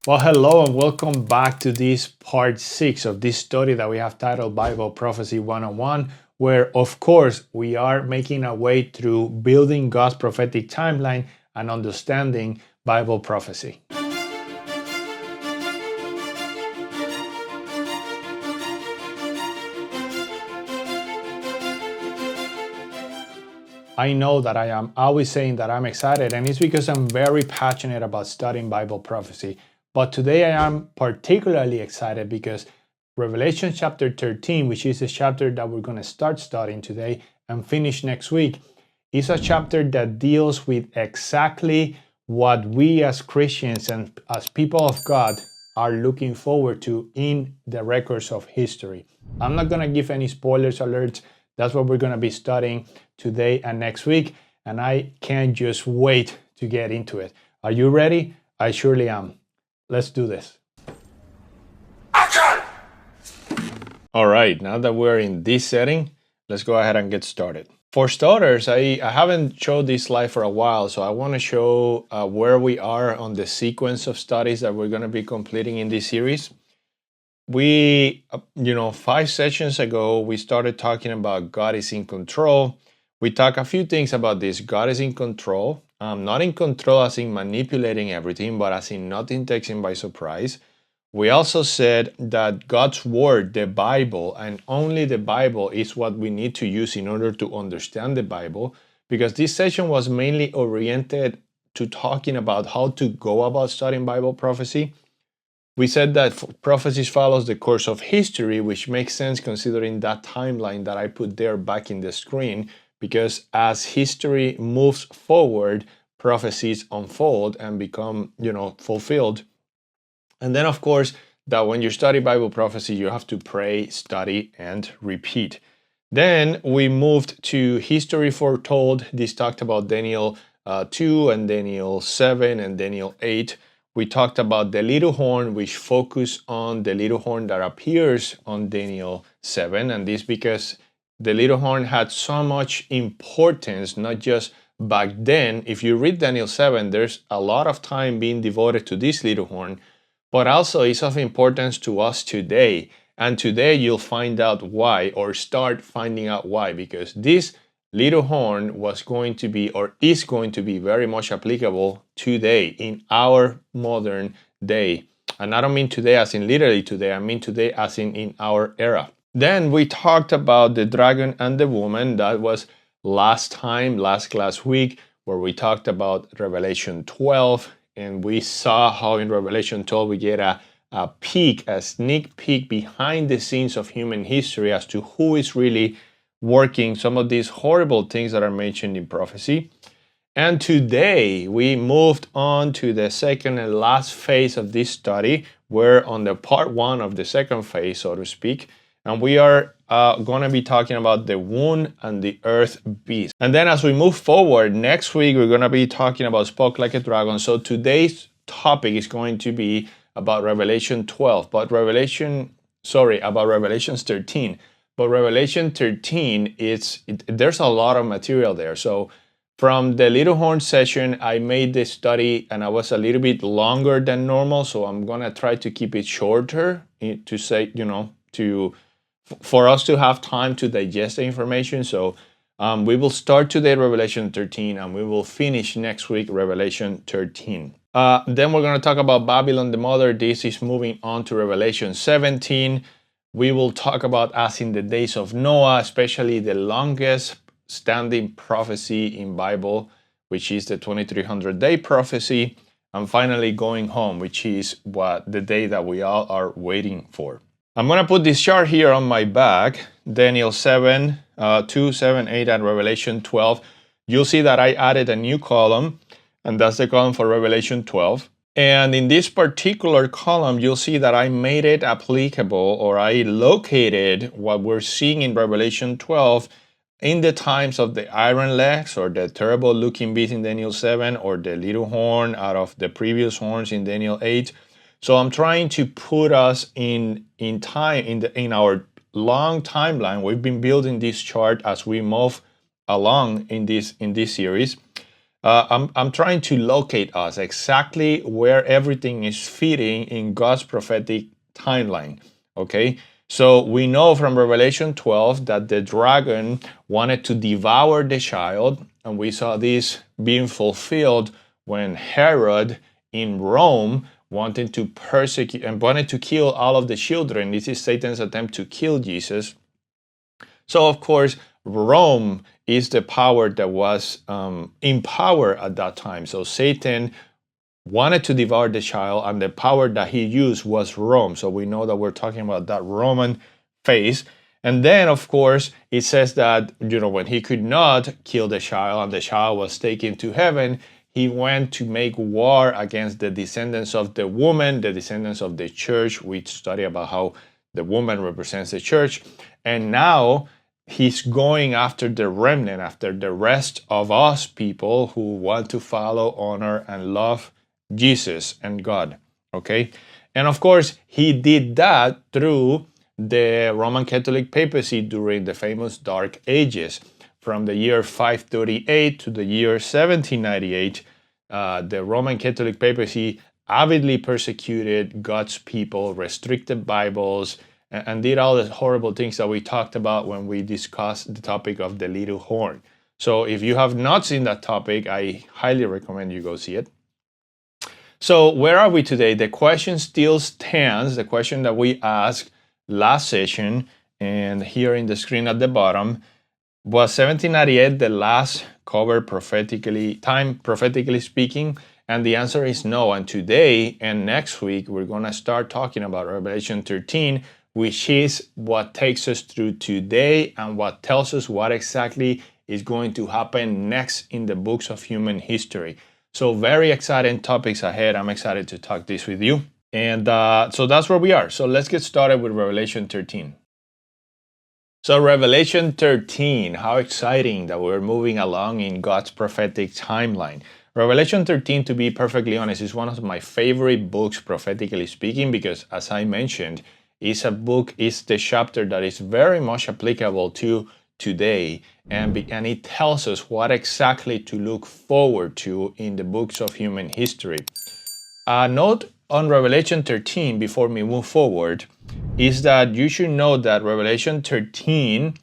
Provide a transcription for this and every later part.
Well, hello and welcome back to this part 6 of this study that we have titled Bible Prophecy 101, where, of course, we are making our way through building God's prophetic timeline and understanding Bible prophecy. I know that I am always saying that I'm excited, and it's because I'm very passionate about studying Bible prophecy. But today I am particularly excited because Revelation chapter 13, which is the chapter that we're going to start studying today and finish next week, is a chapter that deals with exactly what we as Christians and as people of God are looking forward to in the records of history. I'm not going to give any spoilers alerts. That's what we're going to be studying today and next week, and I can't just wait to get into it. Are you ready? I surely am. Let's do this. Action! All right, now that we're in this setting, let's go ahead and get started. For starters, I haven't showed this slide for a while, so I want to show where we are on the sequence of studies that we're going to be completing in this series. We, 5 sessions ago, we started talking about God is in control. We talked a few things about this. God is in control. Not in control as in manipulating everything, but as in nothing takes him by surprise. We also said that God's word, the Bible, and only the Bible is what we need to use in order to understand the Bible, because this session was mainly oriented to talking about how to go about studying Bible prophecy. We said that prophecies follows the course of history, which makes sense considering that timeline that I put there back in the screen, because as history moves forward, prophecies unfold and become, fulfilled. And then, of course, that when you study Bible prophecy, you have to pray, study, and repeat. Then we moved to history foretold. This talked about Daniel 2 and Daniel 7 and Daniel 8. We talked about the little horn, which focused on the little horn that appears on Daniel 7. And this because the little horn had so much importance, not just back then. If you read Daniel 7, there's a lot of time being devoted to this little horn, but also it's of importance to us today. And today you'll find out why, or start finding out why, because this little horn was going to be, or is going to be, very much applicable today in our modern day. And I don't mean today as in literally today, I mean today as in our era. Then we talked about the dragon and the woman. That was last class week, where we talked about Revelation 12. And we saw how in Revelation 12 we get a sneak peek behind the scenes of human history as to who is really working some of these horrible things that are mentioned in prophecy. And today we moved on to the second and last phase of this study. We're on the part 1 of the second phase, so to speak. And we are going to be talking about the wound and the earth beast. And then as we move forward, next week we're going to be talking about spoke like a dragon. So today's topic is going to be about Revelation 12, about Revelation 13. But Revelation 13, there's a lot of material there. So from the little horn session, I made this study and I was a little bit longer than normal. So I'm going to try to keep it shorter to say, for us to have time to digest the information. So we will start today Revelation 13 and we will finish next week Revelation 13. Then we're going to talk about Babylon the Mother. This is moving on to Revelation 17. We will talk about as in the days of Noah, especially the longest standing prophecy in Bible, which is the 2300-day prophecy. And finally going home, which is the day that we all are waiting for. I'm going to put this chart here on my back, Daniel 7, 2, 7, 8, and Revelation 12. You'll see that I added a new column, and that's the column for Revelation 12. And in this particular column, you'll see that I made it applicable, or I located what we're seeing in Revelation 12 in the times of the iron legs, or the terrible looking beast in Daniel 7, or the little horn out of the previous horns in Daniel 8. So I'm trying to put us in time in our long timeline. We've been building this chart as we move along in this series. I'm trying to locate us exactly where everything is fitting in God's prophetic timeline. Okay, so we know from Revelation 12 that the dragon wanted to devour the child, and we saw this being fulfilled when Herod in Rome wanted to persecute and wanted to kill all of the children. This is Satan's attempt to kill Jesus. So, of course, Rome is the power that was in power at that time. So, Satan wanted to devour the child, and the power that he used was Rome. So, we know that we're talking about that Roman phase. And then, of course, it says that, when he could not kill the child and the child was taken to heaven, he went to make war against the descendants of the woman, the descendants of the church. We study about how the woman represents the church. And now he's going after the remnant, after the rest of us people who want to follow, honor, and love Jesus and God. Okay? And of course, he did that through the Roman Catholic papacy during the famous Dark Ages. From the year 538 to the year 1798, the Roman Catholic papacy avidly persecuted God's people, restricted Bibles, and did all the horrible things that we talked about when we discussed the topic of the little horn. So if you have not seen that topic, I highly recommend you go see it. So where are we today? The question still stands, the question that we asked last session, and here in the screen at the bottom, was 1798 the last cover prophetically speaking? And the answer is no. And today and next week, we're going to start talking about Revelation 13, which is what takes us through today and what tells us what exactly is going to happen next in the books of human history. So very exciting topics ahead. I'm excited to talk this with you. And so that's where we are. So let's get started with Revelation 13. So Revelation 13, how exciting that we're moving along in God's prophetic timeline. Revelation 13, to be perfectly honest, is one of my favorite books prophetically speaking because, as I mentioned, it's the chapter that is very much applicable to today, and it tells us what exactly to look forward to in the books of human history. A note on Revelation 13 before we move forward is that you should know that Revelation 13,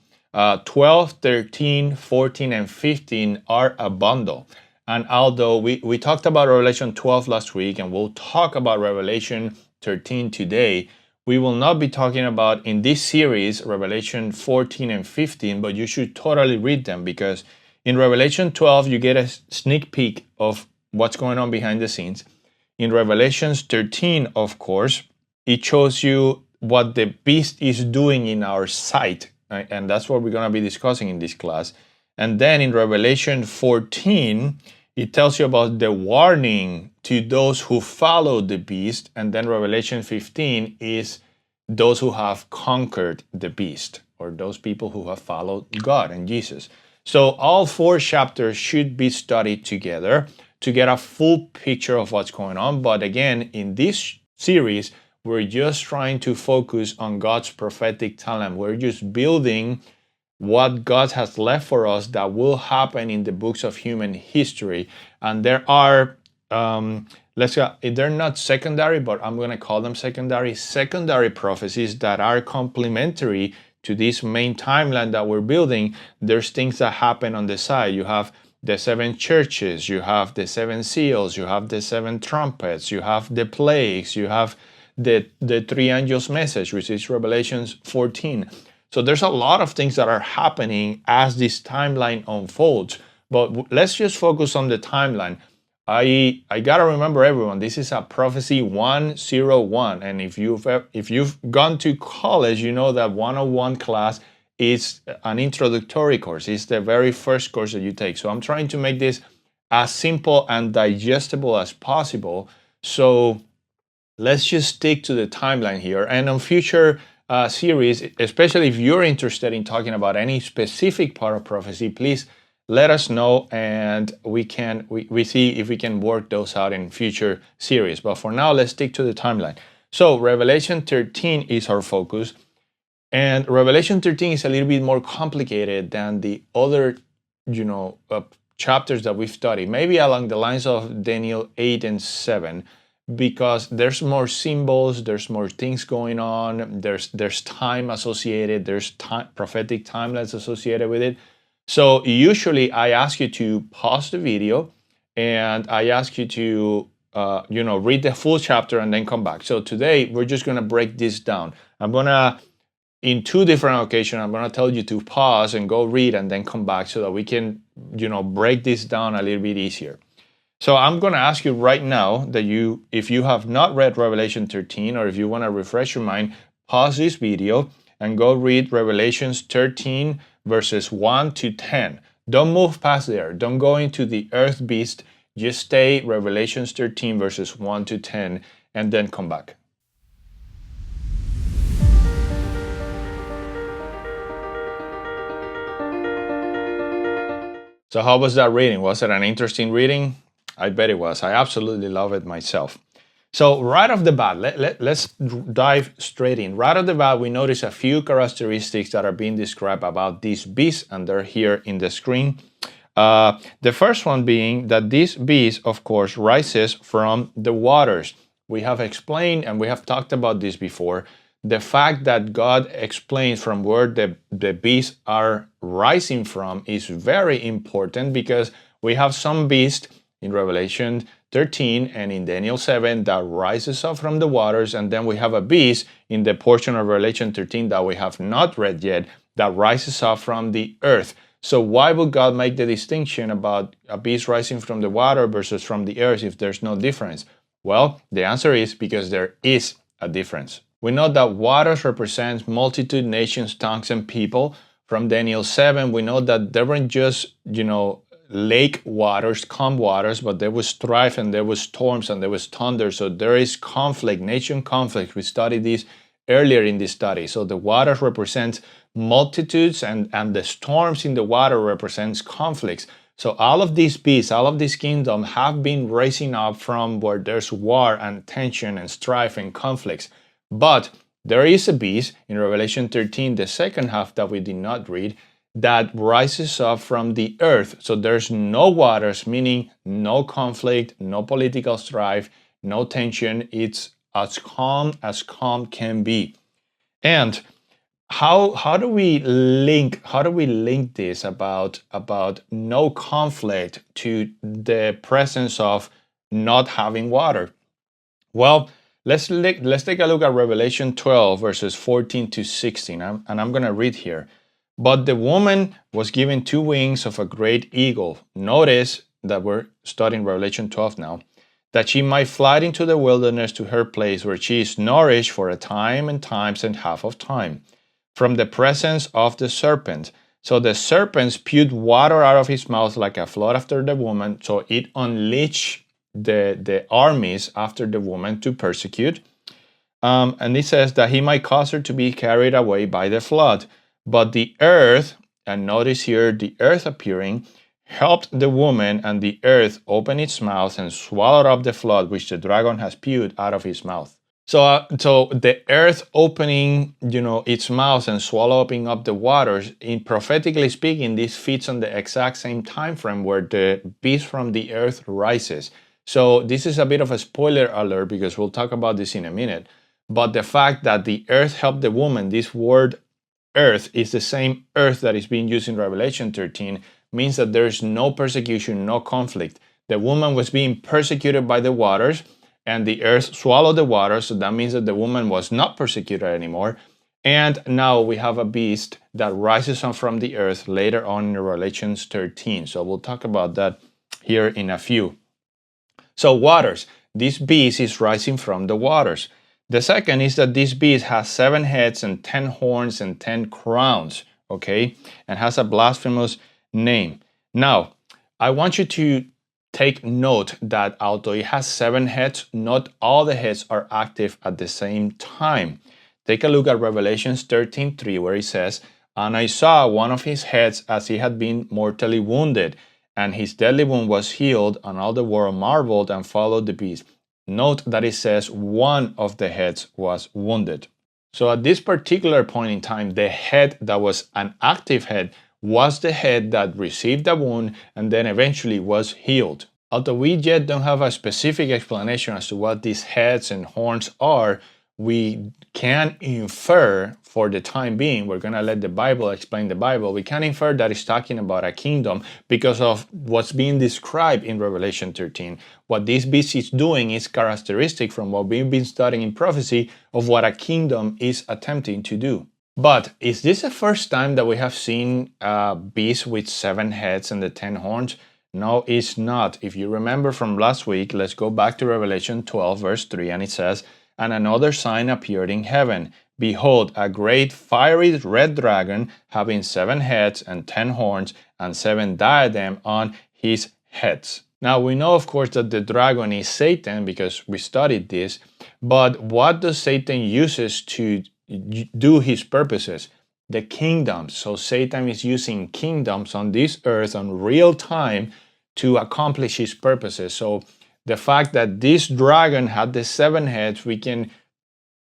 12, 13, 14, and 15 are a bundle. And although we talked about Revelation 12 last week, and we'll talk about Revelation 13 today, we will not be talking about in this series Revelation 14 and 15, but you should totally read them because in Revelation 12 you get a sneak peek of what's going on behind the scenes. In Revelation 13, of course, it shows you what the beast is doing in our sight, right? And that's what we're going to be discussing in this class. And then in Revelation 14, it tells you about the warning to those who follow the beast. And then Revelation 15 is those who have conquered the beast, or those people who have followed God and Jesus. So all four chapters should be studied together to get a full picture of what's going on. But again, in this series, we're just trying to focus on God's prophetic talent. We're just building what God has left for us that will happen in the books of human history. And there are, they're not secondary, but I'm going to call them secondary prophecies that are complementary to this main timeline that we're building. There's things that happen on the side. You have the seven churches, you have the seven seals, you have the seven trumpets, you have the plagues, you have the three angels message, which is Revelation 14. So there's a lot of things that are happening as this timeline unfolds. But let's just focus on the timeline. I gotta remember everyone, this is a prophecy 101. And if you've gone to college, you know that 101 class is an introductory course. It's the very first course that you take. So I'm trying to make this as simple and digestible as possible. So let's just stick to the timeline here. And on future series, especially if you're interested in talking about any specific part of prophecy, please let us know, and we see if we can work those out in future series. But for now, let's stick to the timeline. So Revelation 13 is our focus. And Revelation 13 is a little bit more complicated than the other, chapters that we've studied, maybe along the lines of Daniel 8 and 7, because there's more symbols, there's more things going on, there's time associated, there's prophetic timelines associated with it. So usually I ask you to pause the video and I ask you to read the full chapter and then come back. So today we're just going to break this down. In 2 different occasions, I'm going to tell you to pause and go read and then come back so that we can, break this down a little bit easier. So I'm going to ask you right now that if you have not read Revelation 13, or if you want to refresh your mind, pause this video and go read Revelations 13 verses 1 to 10. Don't move past there. Don't go into the earth beast. Just stay Revelations 13 verses 1 to 10 and then come back. So how was that reading? Was it an interesting reading? I bet it was. I absolutely love it myself. So right off the bat, let's dive straight in. Right off the bat, we notice a few characteristics that are being described about this beast, and they're here in the screen. The first one being that this beast, of course, rises from the waters. We have explained, and we have talked about this before, the fact that God explains from where the beasts are rising from is very important, because we have some beast in Revelation 13 and in Daniel 7 that rises up from the waters, and then we have a beast in the portion of Revelation 13 that we have not read yet that rises up from the earth. So why would God make the distinction about a beast rising from the water versus from the earth if there's no difference? Well, the answer is because there is a difference. We know that waters represents multitude, nations, tongues, and people. From Daniel 7, we know that there weren't just, lake waters, calm waters, but there was strife and there was storms and there was thunder. So there is conflict, nation conflict. We studied this earlier in this study. So the waters represent multitudes, and the storms in the water represents conflicts. So all of these beasts, all of these kingdoms have been rising up from where there's war and tension and strife and conflicts. But there is a beast in Revelation 13, the second half that we did not read, that rises up from the earth. So there's no waters, meaning no conflict, no political strife, no tension. It's as calm can be. And how do we link this about no conflict to the presence of not having water? Well, let's take a look at Revelation 12 verses 14 to 16, and I'm going to read here. But the woman was given 2 wings of a great eagle. Notice that we're studying Revelation 12 now. That she might fly into the wilderness to her place where she is nourished for a time and times and half of time from the presence of the serpent. So the serpent spewed water out of his mouth like a flood after the woman. So it unleashed the armies after the woman to persecute. And it says that he might cause her to be carried away by the flood. But the earth, and notice here the earth appearing, helped the woman, and the earth opened its mouth and swallowed up the flood which the dragon has spewed out of his mouth. So the earth opening, its mouth and swallowing up the waters, in prophetically speaking, this fits on the exact same time frame where the beast from the earth rises. So this is a bit of a spoiler alert, because we'll talk about this in a minute. But the fact that the earth helped the woman, this word earth is the same earth that is being used in Revelation 13, means that there is no persecution, no conflict. The woman was being persecuted by the waters, and the earth swallowed the water, so that means that the woman was not persecuted anymore. And now we have a beast that rises up from the earth later on in Revelation 13. So we'll talk about that here in a few. So waters, this beast is rising from the waters. The second is that this beast has 7 heads and 10 horns and 10 crowns, okay? And has a blasphemous name. Now, I want you to take note that although it has 7 heads, not all the heads are active at the same time. Take a look at Revelation 13:3, where it says, "And I saw one of his heads as he had been mortally wounded, and his deadly wound was healed, and all the world marveled and followed the beast." Note that it says one of the heads was wounded. So at this particular point in time, the head that was an active head was the head that received a wound and then eventually was healed. Although we yet don't have a specific explanation as to what these heads and horns are, we can infer for the time being, we're going to let the Bible explain the Bible, we can infer that it's talking about a kingdom because of what's being described in Revelation 13. What this beast is doing is characteristic from what we've been studying in prophecy of what a kingdom is attempting to do. But is this the first time that we have seen a beast with 7 heads and the 10 horns? No, it's not. If you remember from last week, let's go back to Revelation 12, verse 3, and it says, "And another sign appeared in heaven. Behold, a great fiery red dragon, having 7 heads and 10 horns, and 7 diadems on his heads." Now, we know, of course, that the dragon is Satan because we studied this, but what does Satan uses to do his purposes? The kingdoms. So Satan is using kingdoms on this earth on real time to accomplish his purposes. So the fact that this dragon had the 7 heads, we can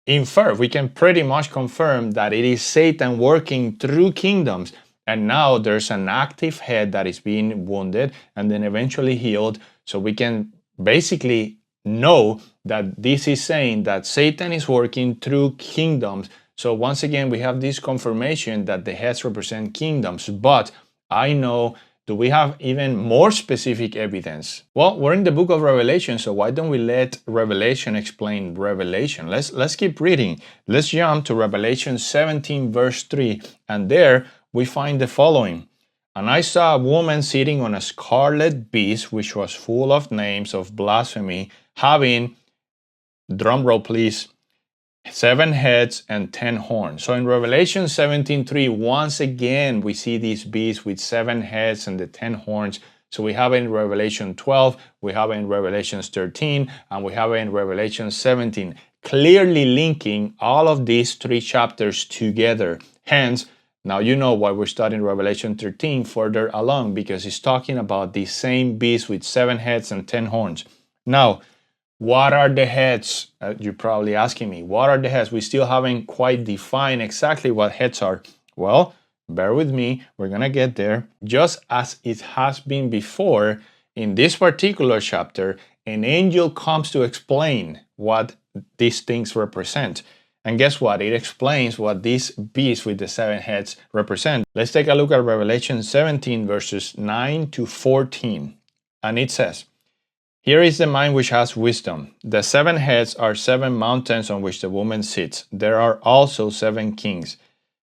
infer, we can pretty much confirm that it is Satan working through kingdoms. And now there's an active head that is being wounded and then eventually healed. So we can basically know that this is saying that Satan is working through kingdoms. So once again, we have this confirmation that the heads represent kingdoms. But I know, do we have even more specific evidence? Well, we're in the book of Revelation, so why don't we let Revelation explain Revelation? Let's keep reading. Let's jump to Revelation 17, verse 3. And there we find the following. "And I saw a woman sitting on a scarlet beast, which was full of names of blasphemy, having," drumroll please, "7 heads and 10 horns." So in Revelation 17:3, once again, we see these beasts with 7 heads and the 10 horns. So we have it in Revelation 12, we have it in Revelation 13, and we have it in Revelation 17, clearly linking all of these 3 chapters together. Hence, now you know why we're studying Revelation 13 further along, because it's talking about the same beast with 7 heads and 10 horns. Now, what are the heads? You're probably asking me, what are the heads? We still haven't quite defined exactly what heads are. Well, bear with me, we're going to get there. Just as it has been before, in this particular chapter, an angel comes to explain what these things represent. And guess what? It explains what these beasts with the 7 heads represent. Let's take a look at Revelation 17, verses 9 to 14. And it says, "Here is the mind which has wisdom. The 7 heads are 7 mountains on which the woman sits. There are also 7 kings."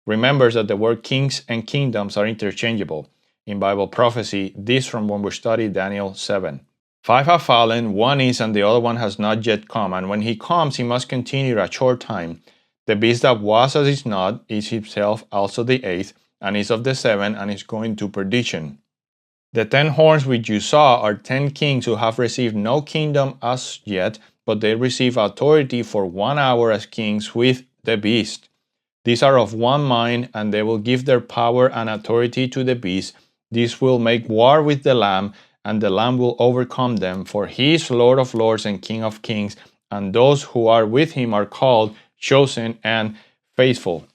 Remember that the word kings and kingdoms are interchangeable. In Bible prophecy, this from when we studied Daniel 7. 5 have fallen, 1 is, and the other one has not yet come. And when he comes, he must continue a short time. The beast that was as is not is himself also the 8th, and is of the 7, and is going to perdition. The 10 horns which you saw are 10 kings who have received no kingdom as yet, but they receive authority for 1 hour as kings with the beast. These are of one mind, and they will give their power and authority to the beast. These will make war with the Lamb, and the Lamb will overcome them, for he is Lord of lords and King of kings, and those who are with him are called, chosen, and faithful.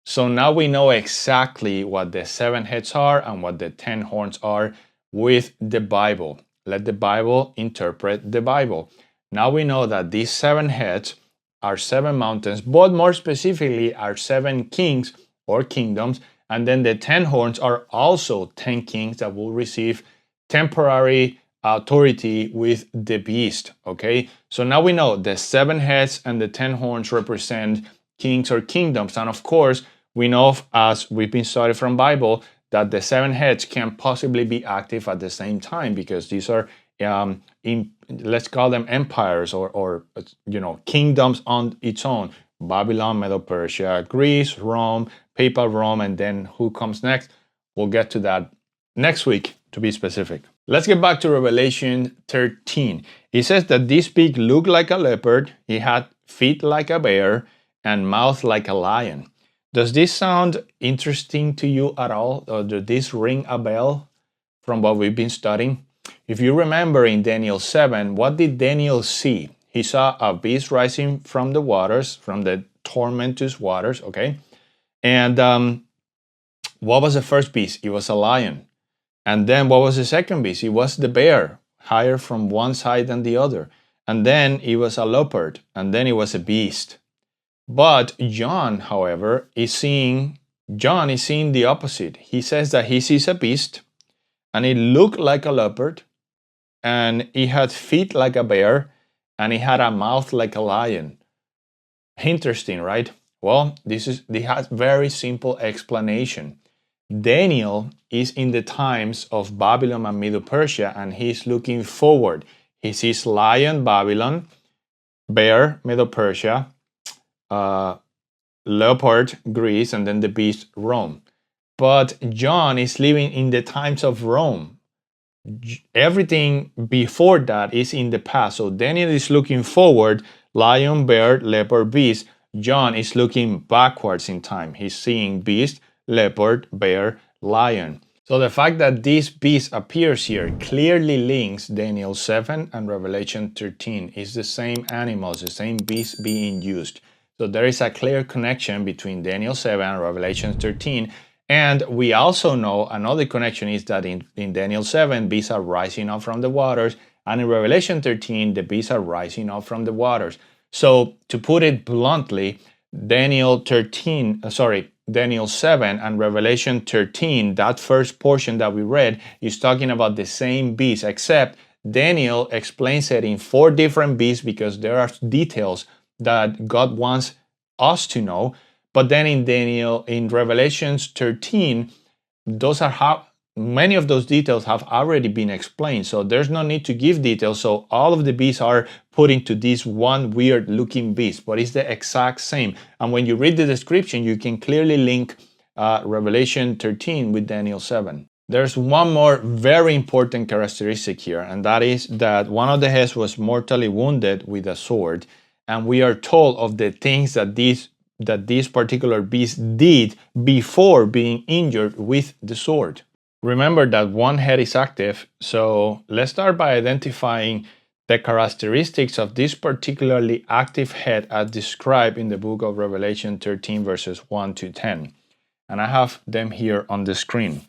So now we know exactly what the 7 heads are and what the 10 horns are with the Bible. Let the Bible interpret the Bible. Now we know that these 7 heads are 7 mountains, but more specifically are 7 kings or kingdoms, and then the 10 horns are also 10 kings that will receive temporary authority with the beast. Okay, so now we know the 7 heads and the 10 horns represent kings or kingdoms, and of course we know, as we've been studying from Bible, that the 7 heads can possibly be active at the same time, because these are let's call them empires or kingdoms on its own. Babylon, Medo-Persia, Greece, Rome, Papal Rome, and then who comes next? We'll get to that next week, to be specific. Let's get back to Revelation 13. It says that this beast looked like a leopard, he had feet like a bear, and mouth like a lion. Does this sound interesting to you at all? Or does this ring a bell from what we've been studying? If you remember in Daniel 7, what did Daniel see? He saw a beast rising from the waters, from the tormentous waters, okay? And What was the first beast? It was a lion. And then what was the second beast? It was the bear, higher from one side than the other. And then it was a leopard, and then it was a beast. But John, however, is seeing the opposite. He says that he sees a beast, and it looked like a leopard, and it had feet like a bear, and it had a mouth like a lion. Interesting, right? Well, this has very simple explanation. Daniel is in the times of Babylon and Medo-Persia, and he's looking forward. He sees lion, Babylon, bear, Medo-Persia, leopard, Greece, and then the beast, Rome. But John is living in the times of Rome. Everything before that is in the past. So Daniel is looking forward, lion, bear, leopard, beast. John is looking backwards in time. He's seeing beast, leopard, bear, lion. So the fact that this beast appears here clearly links Daniel 7 and Revelation 13. It's the same animals, the same beast being used. So there is a clear connection between Daniel 7 and Revelation 13. And we also know another connection is that in Daniel 7, beasts are rising up from the waters. And in Revelation 13, the beasts are rising up from the waters. So to put it bluntly, Daniel 7 and Revelation 13, that first portion that we read, is talking about the same beast, except Daniel explains it in 4 different beasts because there are details that God wants us to know. But then in Revelation 13, many of those details have already been explained. So there's no need to give details. So all of the beasts are put into this one weird looking beast, but it's the exact same. And when you read the description, you can clearly link Revelation 13 with Daniel 7. There's one more very important characteristic here, and that is that one of the heads was mortally wounded with a sword. And we are told of the things that this particular beast did before being injured with the sword. Remember that one head is active, so let's start by identifying the characteristics of this particularly active head as described in the book of Revelation 13 verses 1 to 10. And I have them here on the screen.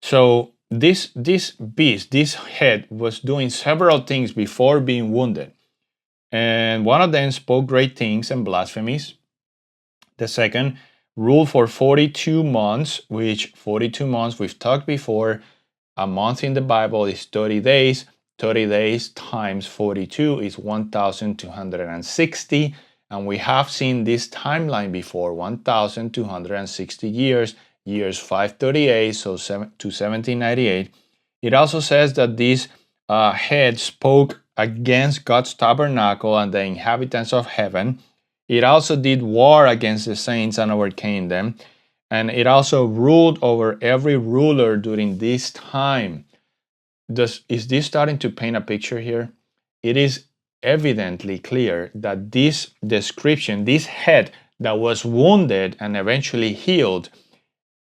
So this beast, this head, was doing several things before being wounded. And one of them spoke great things and blasphemies. The second ruled for 42 months, which 42 months we've talked before. A month in the Bible is 30 days. 30 days times 42 is 1,260. And we have seen this timeline before, 1,260 years 538, so to 1798. It also says that this head spoke against God's tabernacle and the inhabitants of heaven. It also did war against the saints and overcame them. And it also ruled over every ruler during this time. Is this starting to paint a picture here? It is evidently clear that this description, this head that was wounded and eventually healed,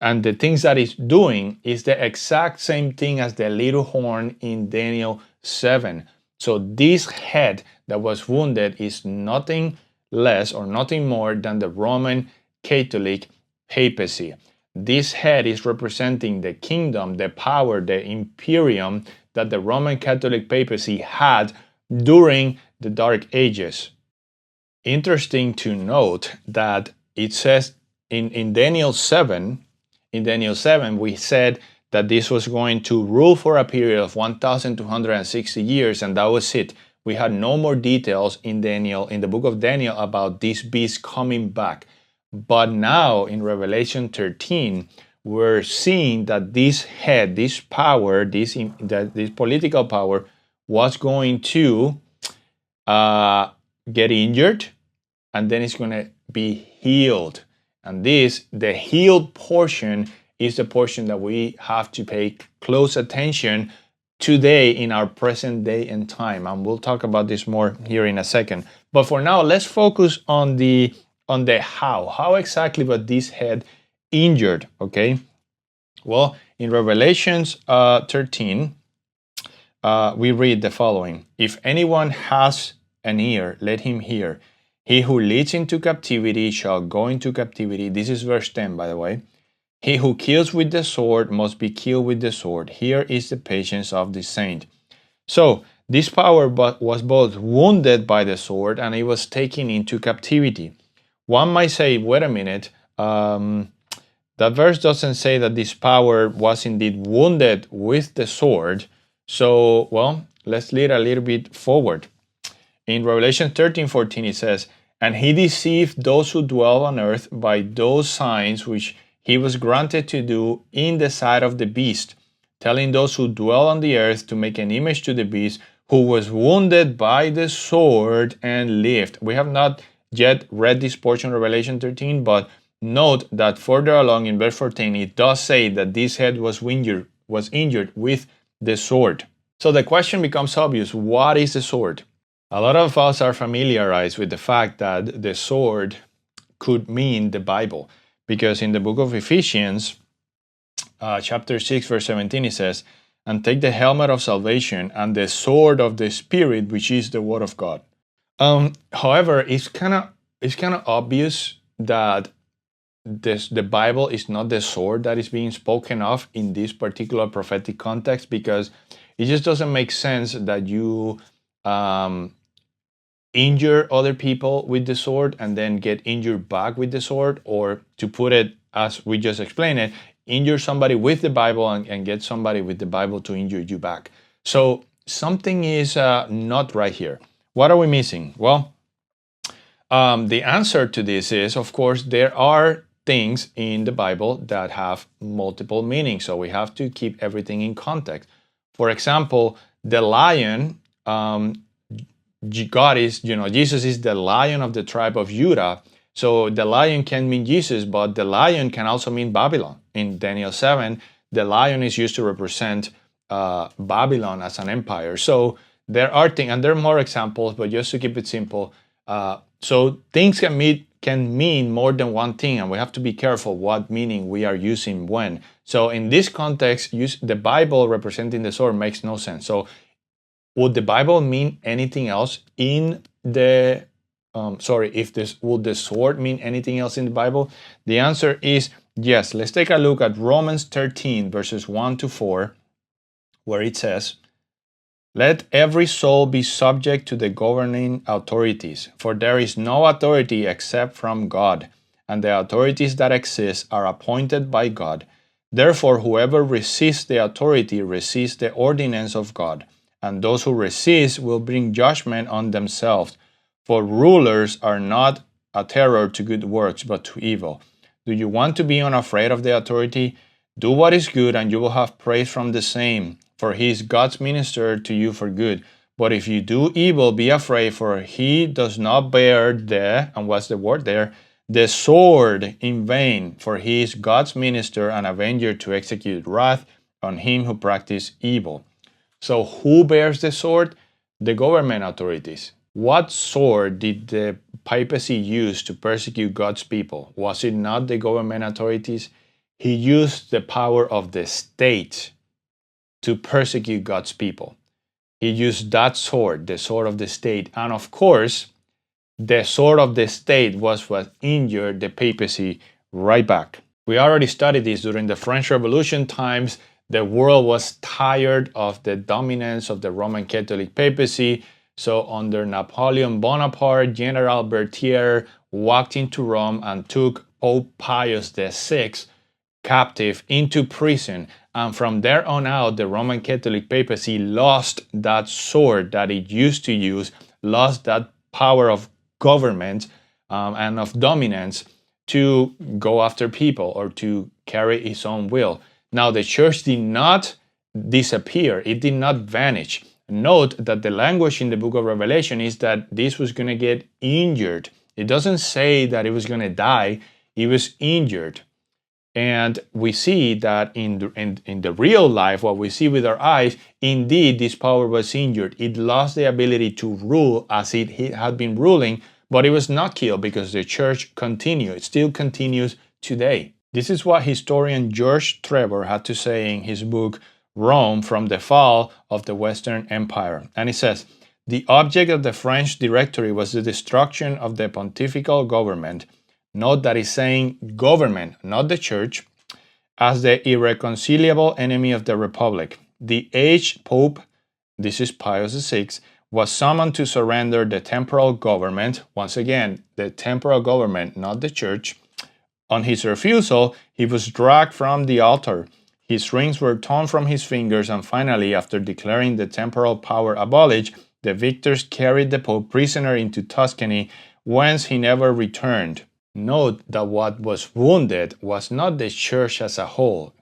and the things that it's doing is the exact same thing as the little horn in Daniel 7. So this head that was wounded is nothing less or nothing more than the Roman Catholic papacy. This head is representing the kingdom, the power, the imperium that the Roman Catholic papacy had during the Dark Ages. Interesting to note that it says in Daniel 7, we said that this was going to rule for a period of 1,260 years, and that was it. We had no more details in the book of Daniel about this beast coming back. But now in Revelation 13, we're seeing that this head, this power, this political power was going to get injured, and then it's going to be healed. And the healed portion is the portion that we have to pay close attention today in our present day and time. And we'll talk about this more here in a second. But for now, let's focus on the how. How exactly was this head injured? Okay. Well, in Revelations 13, we read the following: If anyone has an ear, let him hear. He who leads into captivity shall go into captivity. This is verse 10, by the way. He who kills with the sword must be killed with the sword. Here is the patience of the saint. So this power was both wounded by the sword and it was taken into captivity. One might say, wait a minute, that verse doesn't say that this power was indeed wounded with the sword. So, well, let's lead a little bit forward. In Revelation 13:14 it says, "And he deceived those who dwell on earth by those signs which he was granted to do in the sight of the beast, telling those who dwell on the earth to make an image to the beast, who was wounded by the sword and lived." We have not yet read this portion of Revelation 13, but note that further along in verse 14, it does say that this head was injured with the sword. So the question becomes obvious: what is the sword? A lot of us are familiarized with the fact that the sword could mean the Bible, because in the book of Ephesians, chapter 6, verse 17, it says, "And take the helmet of salvation and the sword of the Spirit, which is the word of God." However, it's kind of obvious that the Bible is not the sword that is being spoken of in this particular prophetic context, because it just doesn't make sense that you injure other people with the sword and then get injured back with the sword, or to put it as we just explained it, injure somebody with the Bible and get somebody with the Bible to injure you back. So something is not right here. What are we missing? Well, the answer to this is, of course, there are things in the Bible that have multiple meanings, so we have to keep everything in context. For example, the lion, Jesus is the lion of the tribe of Judah. So the lion can mean Jesus, but the lion can also mean Babylon. In Daniel 7, the lion is used to represent Babylon as an empire. So there are things, and there are more examples, but just to keep it simple, so things can mean more than one thing, and we have to be careful what meaning we are using when. So in this context, the Bible representing the sword makes no sense. So would the Bible mean anything else in the would the sword mean anything else in the Bible? The answer is yes. Let's take a look at Romans 13, verses 1 to 4, where it says, "Let every soul be subject to the governing authorities, for there is no authority except from God, and the authorities that exist are appointed by God. Therefore, whoever resists the authority resists the ordinance of God, and those who resist will bring judgment on themselves. For rulers are not a terror to good works, but to evil. Do you want to be unafraid of the authority? Do what is good, and you will have praise from the same, for he is God's minister to you for good. But if you do evil, be afraid, for he does not bear and what's the word there? The sword in vain, for he is God's minister and avenger to execute wrath on him who practices evil." So who bears the sword? The government authorities. What sword did the papacy use to persecute God's people? Was it not the government authorities? He used the power of the state to persecute God's people. He used that sword, the sword of the state. And of course, the sword of the state was what injured the papacy right back. We already studied this during the French Revolution times. The world was tired of the dominance of the Roman Catholic papacy. So under Napoleon Bonaparte, General Berthier walked into Rome and took Pope Pius VI captive into prison. And from there on out, the Roman Catholic papacy lost that sword that it used to use, lost that power of government and of dominance to go after people or to carry its own will. Now, the church did not disappear. It did not vanish. Note that the language in the book of Revelation is that this was going to get injured. It doesn't say that it was going to die. It was injured. And we see that in the real life, what we see with our eyes, indeed, this power was injured. It lost the ability to rule as it had been ruling, but it was not killed because the church continued. It still continues today. This is what historian George Trevor had to say in his book, Rome from the Fall of the Western Empire. And he says, "The object of the French Directory was the destruction of the pontifical government." Note that he's saying government, not the church. as the irreconcilable enemy of the Republic. The aged Pope, this is Pius VI, was summoned to surrender the temporal government, once again, the temporal government, not the church. On his refusal, he was dragged from the altar. His rings were torn from his fingers, and finally, after declaring the temporal power abolished, the victors carried the Pope prisoner into Tuscany, whence he never returned. Note that what was wounded was not the church as a whole.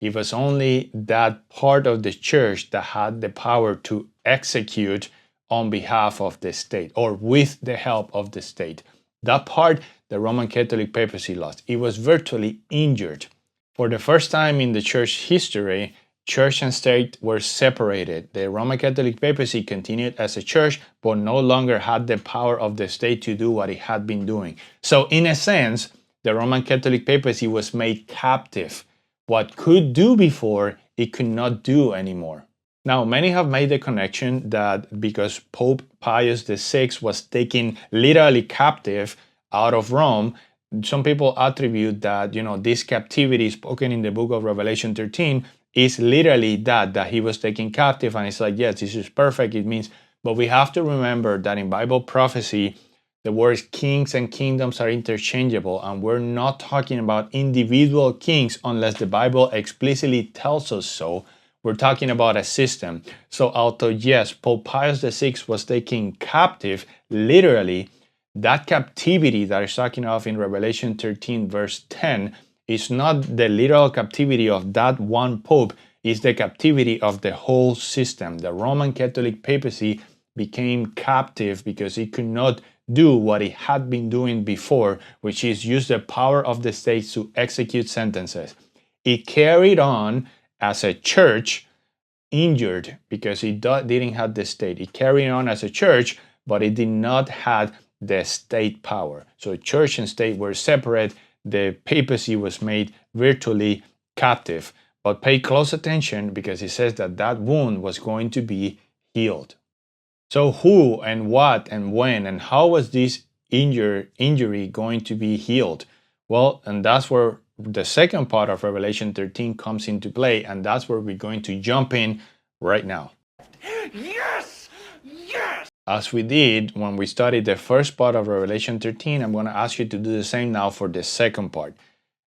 It was only that part of the church that had the power to execute on behalf of the state or with the help of the state. That part, the Roman Catholic papacy lost. It was virtually injured. For the first time in the church history, church and state were separated. The Roman Catholic papacy continued as a church, but no longer had the power of the state to do what it had been doing. So, in a sense, the Roman Catholic papacy was made captive. What could do before, it could not do anymore. Now, many have made the connection that because Pope Pius VI was taken literally captive out of Rome, some people attribute that, this captivity spoken in the book of Revelation 13 is literally that he was taken captive. And it's like, yes, this is perfect. It means, but we have to remember that in Bible prophecy, the words kings and kingdoms are interchangeable, and we're not talking about individual kings unless the Bible explicitly tells us so. We're talking about a system. So although, yes, Pope Pius VI was taken captive, literally, that captivity that is talking of in Revelation 13, verse 10, is not the literal captivity of that one pope, it's the captivity of the whole system. The Roman Catholic papacy became captive because it could not do what it had been doing before, which is use the power of the state to execute sentences. It carried on as a church, injured because it didn't have the state. It carried on as a church, but it did not have the state power. So church and state were separate. The papacy was made virtually captive. But pay close attention because it says that wound was going to be healed. So who and what and when and how was this injury going to be healed? Well, and that's where the second part of Revelation 13 comes into play, and that's where we're going to jump in right now. Yes! Yes! As we did when we studied the first part of Revelation 13, I'm going to ask you to do the same now for the second part.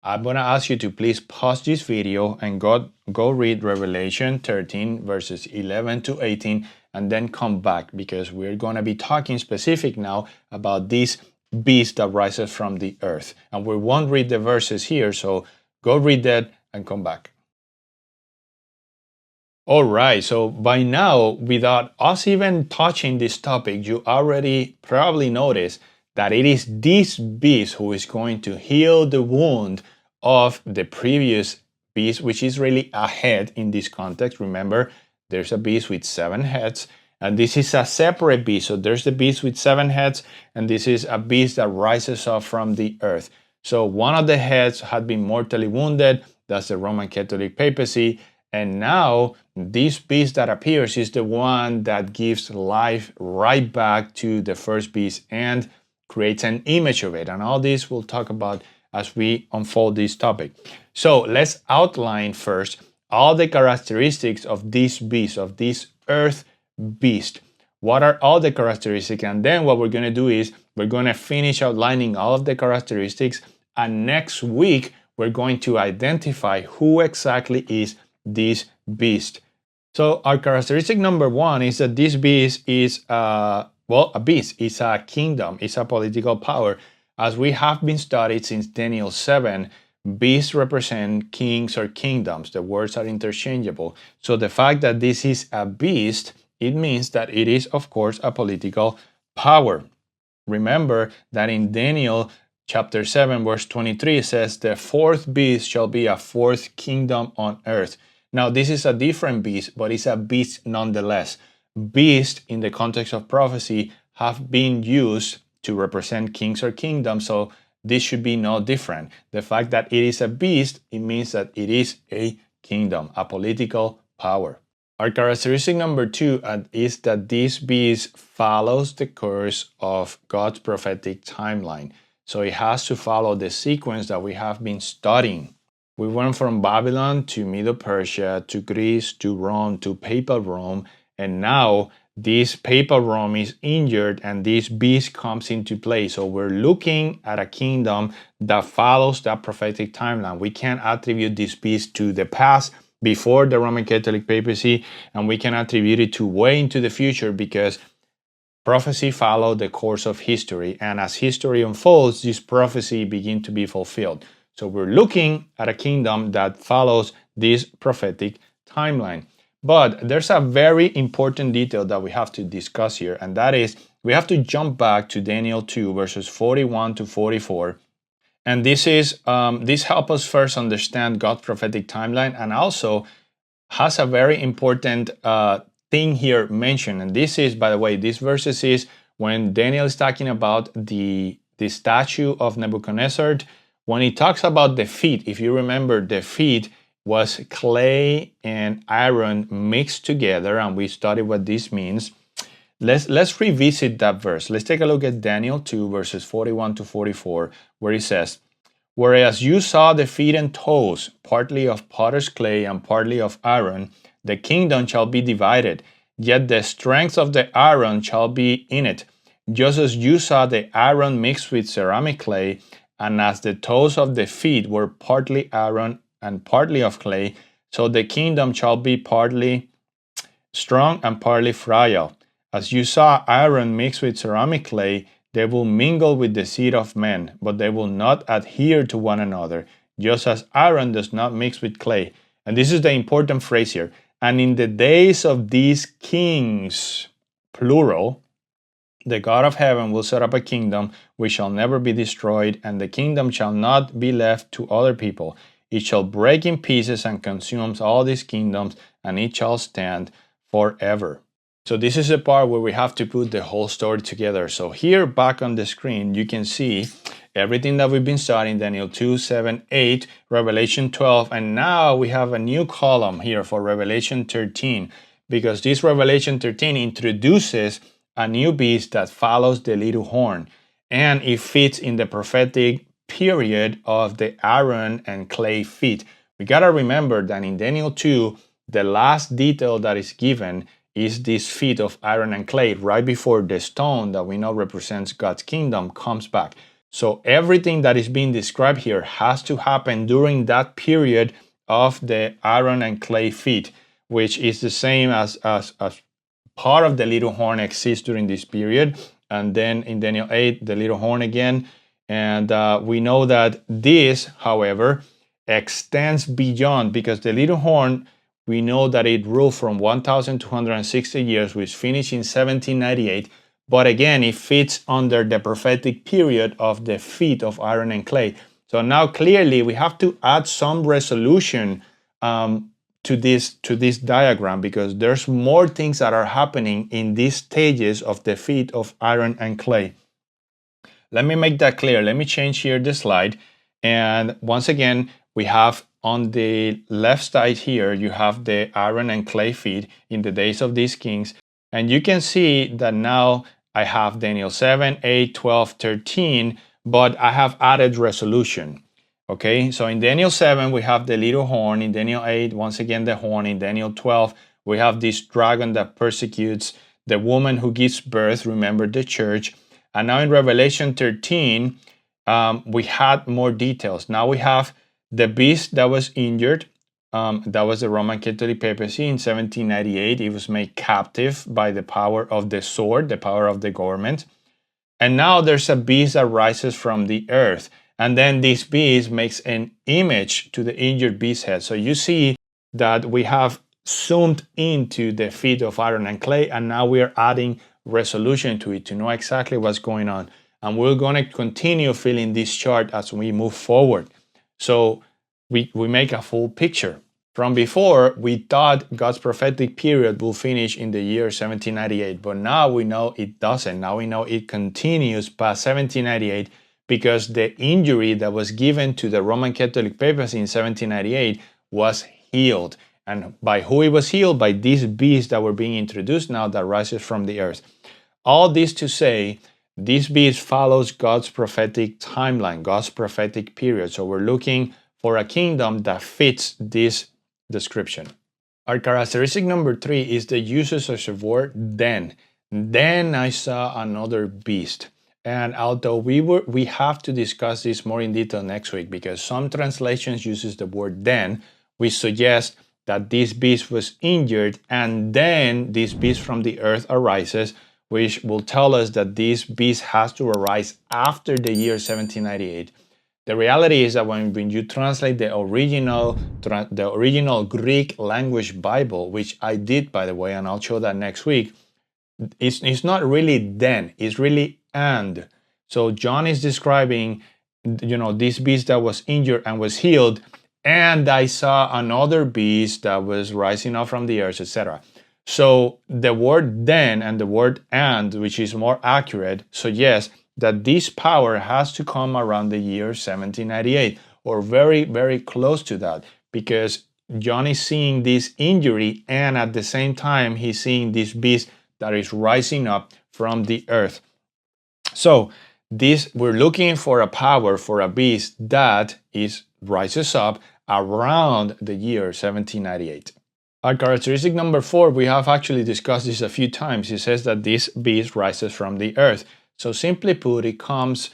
I'm going to ask you to please pause this video and go read Revelation 13 verses 11 to 18 and then come back, because we're going to be talking specific now about this beast that rises from the earth. And we won't read the verses here, so go read that and come back. All right, so by now, without us even touching this topic, you already probably noticed that it is this beast who is going to heal the wound of the previous beast, which is really a head in this context. Remember, there's a beast with 7 heads, and this is a separate beast. So there's the beast with 7 heads, and this is a beast that rises up from the earth. So one of the heads had been mortally wounded. That's the Roman Catholic papacy. And now this beast that appears is the one that gives life right back to the first beast and creates an image of it. And all this we'll talk about as we unfold this topic. So let's outline first all the characteristics of this beast, of this earth beast. What are all the characteristics? And then what we're going to do is we're going to finish outlining all of the characteristics. And next week, we're going to identify who exactly is this beast. So our characteristic number 1 is that this beast is, a beast. It's a kingdom. It's a political power. As we have been studied since Daniel 7, beasts represent kings or kingdoms. The words are interchangeable. So the fact that this is a beast, it means that it is, of course, a political power. Remember that in Daniel chapter 7, verse 23, it says, the 4th beast shall be a 4th kingdom on earth. Now, this is a different beast, but it's a beast nonetheless. Beasts, in the context of prophecy, have been used to represent kings or kingdoms, so this should be no different. The fact that it is a beast, it means that it is a kingdom, a political power. Our characteristic number 2 is that this beast follows the course of God's prophetic timeline. So it has to follow the sequence that we have been studying. We went from Babylon to Medo-Persia to Greece to Rome to Papal Rome, and now this Papal Rome is injured and this beast comes into play. So we're looking at a kingdom that follows that prophetic timeline. We can't attribute this beast to the past before the Roman Catholic papacy, and we can attribute it to way into the future because prophecy followed the course of history, and as history unfolds, this prophecy begins to be fulfilled. So we're looking at a kingdom that follows this prophetic timeline. But there's a very important detail that we have to discuss here, and that is we have to jump back to Daniel 2, verses 41 to 44. And this helps us first understand God's prophetic timeline, and also has a very important thing here mentioned. And this is, by the way, this verses is when Daniel is talking about the statue of Nebuchadnezzar. When he talks about the feet, if you remember, the feet was clay and iron mixed together, and we studied what this means. Let's revisit that verse. Let's take a look at Daniel 2, verses 41 to 44, where it says, "Whereas you saw the feet and toes, partly of potter's clay and partly of iron, the kingdom shall be divided, yet the strength of the iron shall be in it, just as you saw the iron mixed with ceramic clay, and as the toes of the feet were partly iron and partly of clay, so the kingdom shall be partly strong and partly frail. As you saw iron mixed with ceramic clay, they will mingle with the seed of men, but they will not adhere to one another, just as iron does not mix with clay." And this is the important phrase here. "And in the days of these kings," plural, "the God of heaven will set up a kingdom which shall never be destroyed, and the kingdom shall not be left to other people. It shall break in pieces and consumes all these kingdoms, and it shall stand forever." So this is the part where we have to put the whole story together. So here back on the screen, you can see everything that we've been studying, Daniel 2, 7, 8, Revelation 12, and now we have a new column here for Revelation 13, because this Revelation 13 introduces a new beast that follows the little horn, and it fits in the prophetic period of the iron and clay feet. We gotta remember that in Daniel 2, the last detail that is given is this feet of iron and clay right before the stone that we know represents God's kingdom comes back. So everything that is being described here has to happen during that period of the iron and clay feet, which is the same as part of the little horn exists during this period. And then in Daniel 8, the little horn again. And we know that this, however, extends beyond, because the little horn, we know that it ruled from 1,260 years, which finished in 1798. But again, it fits under the prophetic period of the feet of iron and clay. So now clearly we have to add some resolution to this diagram, because there's more things that are happening in these stages of the feet of iron and clay. Let me make that clear. Let me change here the slide. And once again, we have on the left side here, you have the iron and clay feet in the days of these kings. And you can see that now I have Daniel 7, 8, 12, 13, but I have added resolution. Okay, so in Daniel 7, we have the little horn. In Daniel 8, once again, the horn. In Daniel 12, we have this dragon that persecutes the woman who gives birth, remember, the church. And now in Revelation 13, we had more details. Now we have the beast that was injured. That was the Roman Catholic papacy in 1798. It was made captive by the power of the sword, the power of the government. And now there's a beast that rises from the earth. And then this beast makes an image to the injured beast's head. So you see that we have zoomed into the feet of iron and clay, and now we are adding resolution to it to know exactly what's going on. And we're going to continue filling this chart as we move forward. So we make a full picture. From before, we thought God's prophetic period will finish in the year 1798, but now we know it doesn't. Now we know it continues past 1798, because the injury that was given to the Roman Catholic papacy in 1798 was healed. And by who it was healed? By these beasts that were being introduced now that rises from the earth. All this to say, this beast follows God's prophetic timeline, God's prophetic period. So we're looking for a kingdom that fits this description. Our characteristic number 3 is the usage of the word then. Then I saw another beast. And although we have to discuss this more in detail next week, because some translations uses the word then, we suggest that this beast was injured and then this beast from the earth arises, which will tell us that this beast has to arise after the year 1798. The reality is that when you translate the original Greek language Bible, which I did, by the way, and I'll show that next week, it's not really then, it's really and. So John is describing, this beast that was injured and was healed, and I saw another beast that was rising up from the earth, etc. So the word then and the word and, which is more accurate, suggests that this power has to come around the year 1798, or very, very close to that, because John is seeing this injury, and at the same time, he's seeing this beast that is rising up from the earth. So we're looking for a power, for a beast that rises up around the year 1798. Our characteristic number 4, we have actually discussed this a few times. It says that this beast rises from the earth. So simply put, it comes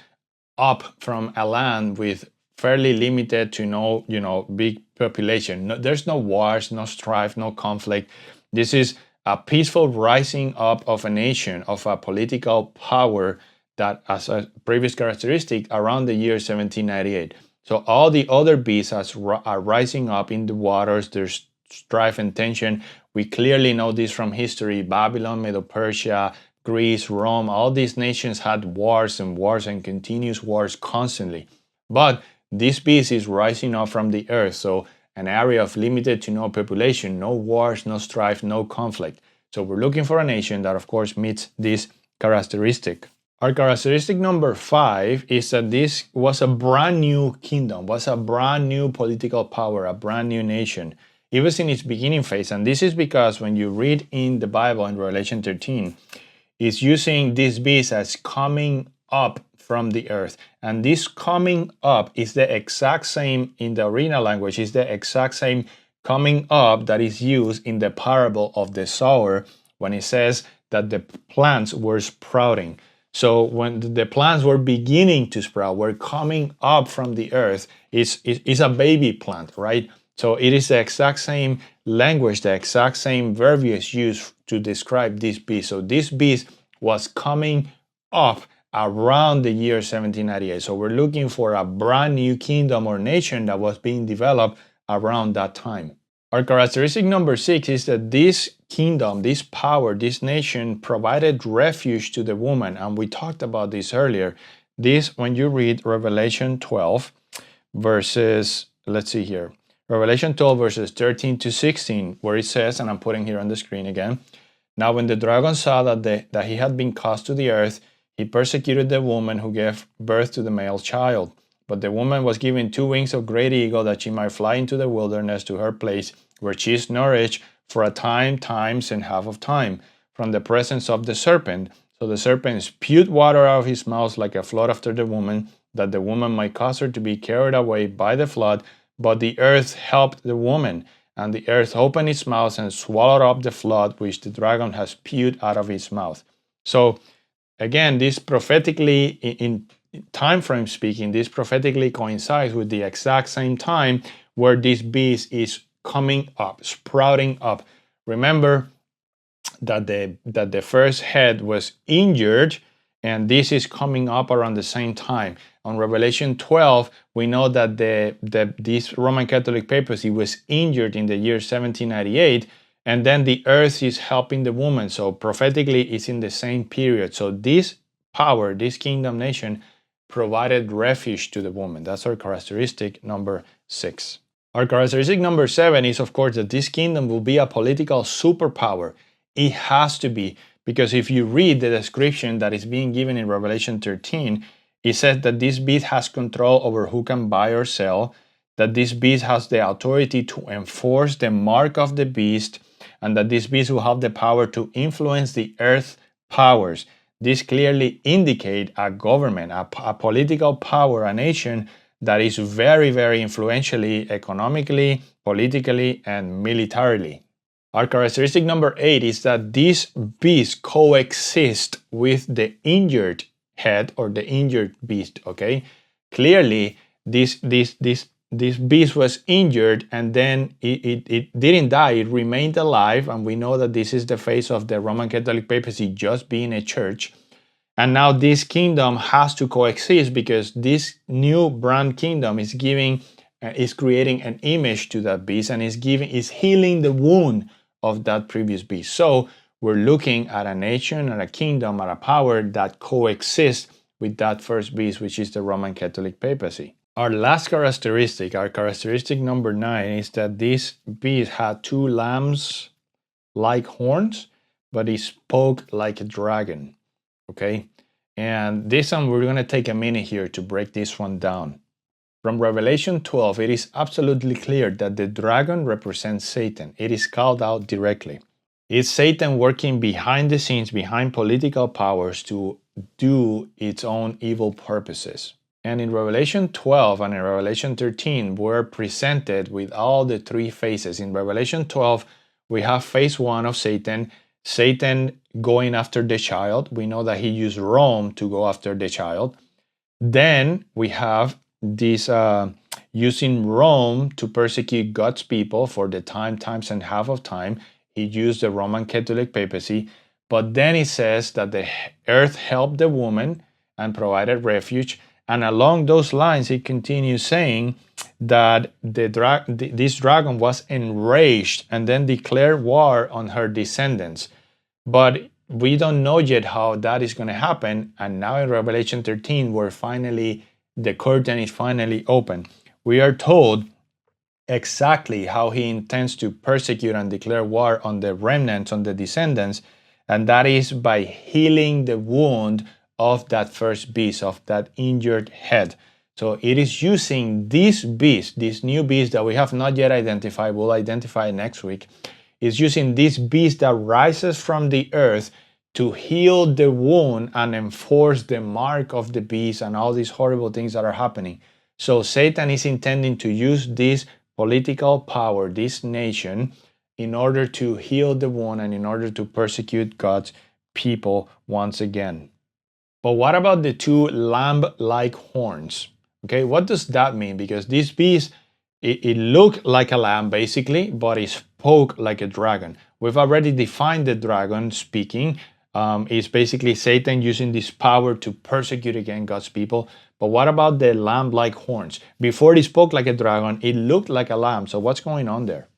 up from a land with fairly limited to no, big population. There's no wars, no strife, no conflict. This is a peaceful rising up of a nation, of a political power that, as a previous characteristic, around the year 1798. So all the other beasts are rising up in the waters. There's strife and tension. We clearly know this from history. Babylon, Medo-Persia, Greece, Rome, all these nations had wars and continuous wars constantly. But this beast is rising up from the earth, so an area of limited to no population, no wars, no strife, no conflict. So we're looking for a nation that, of course, meets this characteristic. Our characteristic number 5 is that this was a brand new kingdom, was a brand new political power, a brand new nation. It was in its beginning phase, and this is because when you read in the Bible in Revelation 13, is using this beast as coming up from the earth. And this coming up is the exact same, in the original language, is the exact same coming up that is used in the parable of the sower when it says that the plants were sprouting. So when the plants were beginning to sprout, were coming up from the earth, is a baby plant, right? So it is the exact same language, the exact same verbiage used to describe this beast. So this beast was coming up around the year 1798. So we're looking for a brand new kingdom or nation that was being developed around that time. Our characteristic number 6 is that this kingdom, this power, this nation provided refuge to the woman. And we talked about this earlier. This, when you read Revelation 12 verses, let's see here. Revelation 12 verses 13 to 16, where it says, and I'm putting here on the screen again, now when the dragon saw that he had been cast to the earth, he persecuted the woman who gave birth to the male child. But the woman was given 2 wings of great eagle, that she might fly into the wilderness to her place, where she is nourished for a time, times, and half of time, from the presence of the serpent. So the serpent spewed water out of his mouth like a flood after the woman, that the woman might cause her to be carried away by the flood. But the earth helped the woman, and the earth opened its mouth and swallowed up the flood which the dragon has spewed out of his mouth. So again, this prophetically, in time frame speaking, this prophetically coincides with the exact same time where this beast is coming up, sprouting up. Remember that the first head was injured, and this is coming up around the same time. On Revelation 12, we know that this Roman Catholic papacy was injured in the year 1798, and then the earth is helping the woman. So prophetically, it's in the same period. So this power, this kingdom nation, provided refuge to the woman. That's our characteristic number 6. Our characteristic number 7 is, of course, that this kingdom will be a political superpower. It has to be, because if you read the description that is being given in Revelation 13, it says that this beast has control over who can buy or sell, that this beast has the authority to enforce the mark of the beast, and that this beast will have the power to influence the earth powers. This clearly indicates a government, a political power, a nation that is very, very influentially, economically, politically, and militarily. Our characteristic number 8 is that these beasts coexist with the injured head or the injured beast, okay? Clearly, this beast was injured, and then it didn't die, it remained alive, and we know that this is the face of the Roman Catholic papacy just being a church. And now this kingdom has to coexist because this new brand kingdom is creating an image to that beast, and is healing the wound of that previous beast. So we're looking at a nation, at a kingdom, at a power that coexists with that first beast, which is the Roman Catholic papacy. Our last characteristic, our characteristic number 9, is that this beast had 2 lambs-like horns, but it spoke like a dragon. Okay, and this one we're going to take a minute here to break this one down. From Revelation 12, it is absolutely clear that the dragon represents Satan. It is called out directly. It's Satan working behind the scenes, behind political powers to do its own evil purposes. And in Revelation 12 and in Revelation 13, we're presented with all the 3 phases. In Revelation 12, we have phase 1 of Satan going after the child. We know that he used Rome to go after the child. Then we have this using Rome to persecute God's people for the times and half of time. He used the Roman Catholic papacy. But then it says that the earth helped the woman and provided refuge. And along those lines, it continues saying that this dragon was enraged and then declared war on her descendants. But we don't know yet how that is going to happen. And now in Revelation 13, the curtain is finally open. We are told exactly how he intends to persecute and declare war on the remnants, on the descendants, and that is by healing the wound of that first beast, of that injured head. So it is using this beast, this new beast that we have not yet identified, we'll identify next week, is using this beast that rises from the earth to heal the wound and enforce the mark of the beast and all these horrible things that are happening. So Satan is intending to use this political power, this nation, in order to heal the wound and in order to persecute God's people once again. But what about the 2 lamb-like horns? Okay, what does that mean? Because this beast, it looked like a lamb basically, but it spoke like a dragon. We've already defined the dragon speaking. It's basically Satan using this power to persecute again God's people. But what about the lamb-like horns? Before it spoke like a dragon, it looked like a lamb. So what's going on there?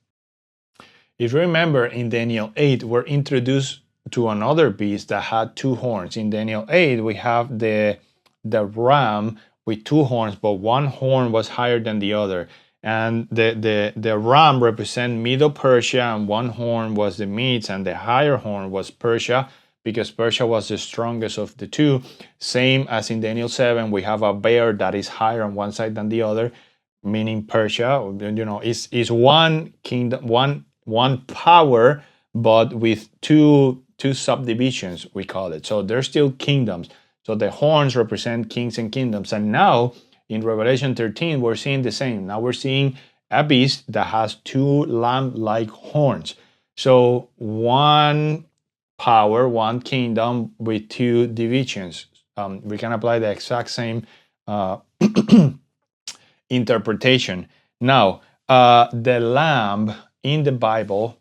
If you remember, in Daniel 8, we're introduced to another beast that had 2 horns. In Daniel 8, we have the ram with 2 horns, but one horn was higher than the other. And the ram represents Medo-Persia, and one horn was the Medes, and the higher horn was Persia, because Persia was the strongest of the 2. Same as in Daniel 7, we have a bear that is higher on one side than the other, meaning Persia. You know, is one kingdom, one power, but with two subdivisions, we call it. So they're still kingdoms. So the horns represent kings and kingdoms. And now in Revelation 13, we're seeing the same. Now we're seeing a beast that has 2 lamb-like horns. So one power, one kingdom with 2 divisions. We can apply the exact same interpretation. Now, the lamb in the Bible,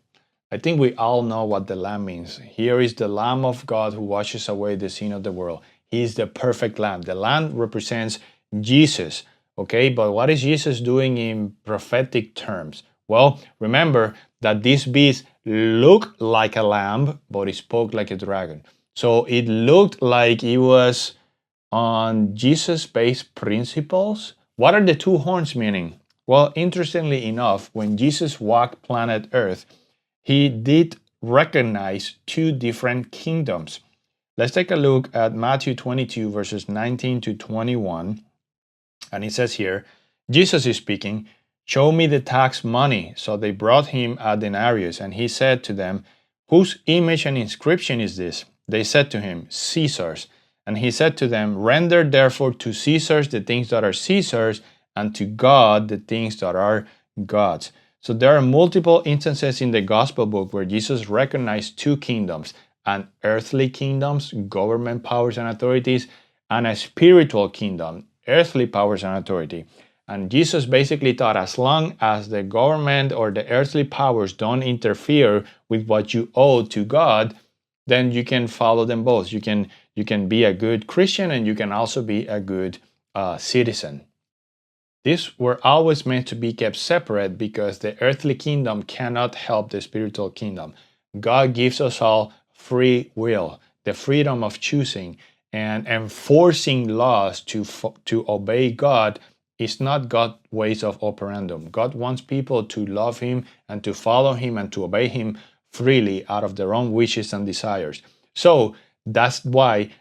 I think we all know what the lamb means. Here is the Lamb of God who washes away the sin of the world. He is the perfect lamb. The lamb represents Jesus, okay? But what is Jesus doing in prophetic terms? Well, remember that this beast looked like a lamb, but it spoke like a dragon. So it looked like it was on Jesus-based principles. What are the 2 horns meaning? Well, interestingly enough, when Jesus walked planet Earth, he did recognize 2 different kingdoms. Let's take a look at Matthew 22, verses 19 to 21. And it says here, Jesus is speaking, "Show me the tax money." So they brought him a denarius, and he said to them, "Whose image and inscription is this?" They said to him, "Caesar's." And he said to them, "Render therefore to Caesar the things that are Caesar's, and to God the things that are God's. So there are multiple instances in the gospel book where Jesus recognized two kingdoms: an earthly kingdoms, government powers and authorities, and a spiritual kingdom, earthly powers and authority. And Jesus basically taught, as long as the government or the earthly powers don't interfere with what you owe to God, then you can follow them both. You can be a good Christian, and you can also be a good citizen. These were always meant to be kept separate because the earthly kingdom cannot help the spiritual kingdom. God gives us all free will, the freedom of choosing, and enforcing laws to obey God is not God's ways of operandum. God wants people to love Him and to follow Him and to obey Him freely out of their own wishes and desires. So that's why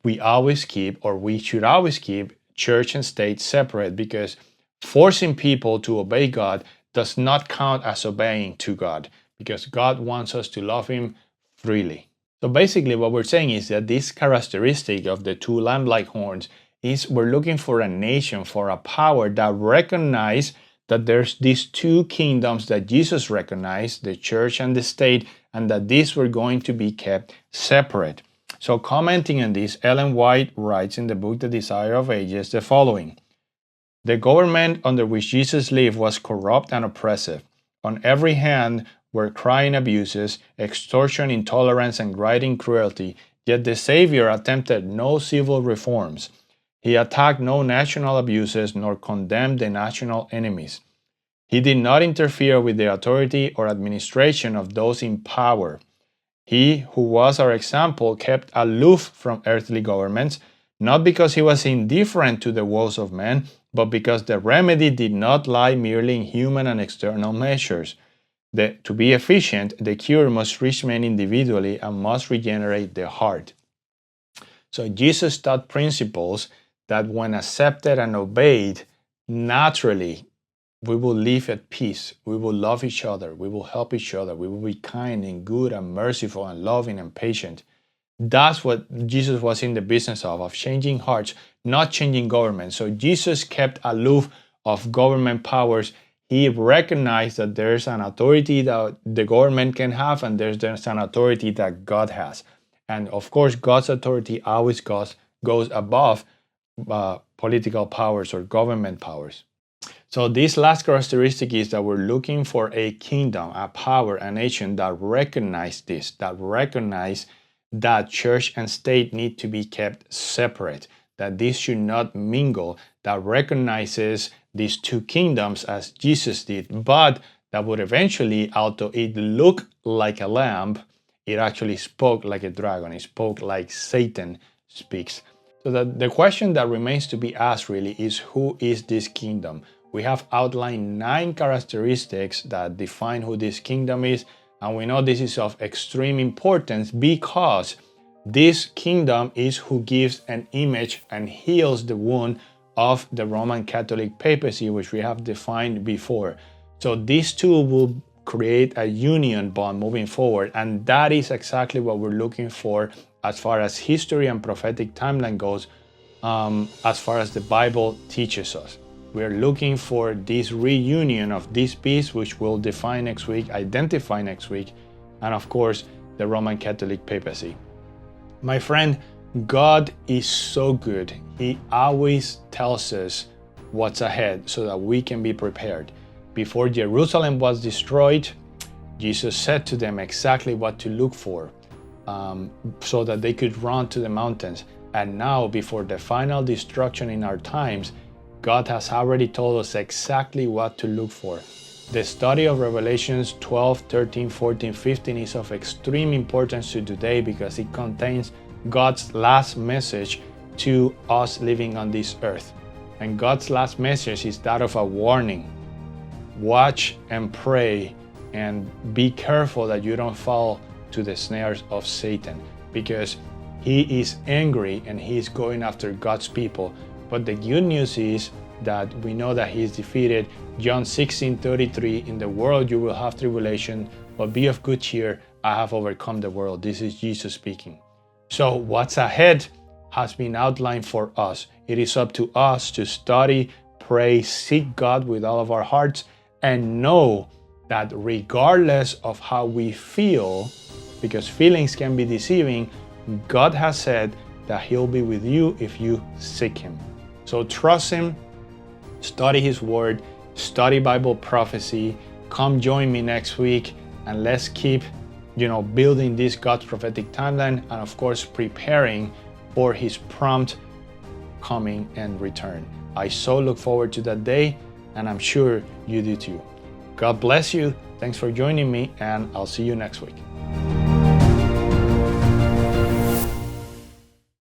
we should always keep church and state separate, because forcing people to obey God does not count as obeying to God, because God wants us to love Him freely. So basically what we're saying is that this characteristic of the two lamb-like horns is we're looking for a nation, for a power that recognize that there's these two kingdoms that Jesus recognized, the church and the state, and that these were going to be kept separate. So commenting on this, Ellen White writes in the book The Desire of Ages the following: "The government under which Jesus lived was corrupt and oppressive. On every hand were crying abuses, extortion, intolerance, and grinding cruelty, yet the Savior attempted no civil reforms. He attacked no national abuses nor condemned the national enemies. He did not interfere with the authority or administration of those in power. He, who was our example, kept aloof from earthly governments, not because he was indifferent to the woes of men, but because the remedy did not lie merely in human and external measures. To be efficient, the cure must reach men individually and must regenerate the heart." So Jesus taught principles that, when accepted and obeyed, naturally we will live at peace, we will love each other, we will help each other, we will be kind and good and merciful and loving and patient. That's what Jesus was in the business of changing hearts, not changing government. So Jesus kept aloof of government powers. He recognized that there's an authority that the government can have, and there's an authority that God has. And of course, God's authority always goes above political powers or government powers. So this last characteristic is that we're looking for a kingdom, a power, a nation that recognize this, that recognize that church and state need to be kept separate, that this should not mingle, that recognizes these two kingdoms as Jesus did, but that would eventually, although it looked like a lamb, it actually spoke like a dragon. It spoke like Satan speaks. So the question that remains to be asked really is, who is this kingdom? We have outlined 9 characteristics that define who this kingdom is, and we know this is of extreme importance because this kingdom is who gives an image and heals the wound of the Roman Catholic papacy, which we have defined before. So these two will create a union bond moving forward, and that is exactly what we're looking for as far as history and prophetic timeline goes, as far as the Bible teaches us. We're looking for this reunion of this piece, which we'll define next week, identify next week, and of course, the Roman Catholic papacy. My friend, God is so good. He always tells us what's ahead so that we can be prepared. Before Jerusalem was destroyed, Jesus said to them exactly what to look for, so that they could run to the mountains. And now, before the final destruction in our times, God has already told us exactly what to look for. The study of Revelations 12, 13, 14, 15 is of extreme importance to today because it contains God's last message to us living on this earth. And God's last message is that of a warning. Watch and pray and be careful that you don't fall to the snares of Satan, because he is angry and he is going after God's people. But the good news is that we know that he is defeated. John 16:33, in the world you will have tribulation, but be of good cheer, I have overcome the world. This is Jesus speaking. So what's ahead has been outlined for us. It is up to us to study, pray, seek God with all of our hearts, and know that regardless of how we feel, because feelings can be deceiving, God has said that He'll be with you if you seek Him. So trust Him, study His Word, study Bible prophecy. Come join me next week, and let's keep, building this God's prophetic timeline, and of course, preparing for His prompt coming and return. I so look forward to that day, and I'm sure you do too. God bless you. Thanks for joining me, and I'll see you next week.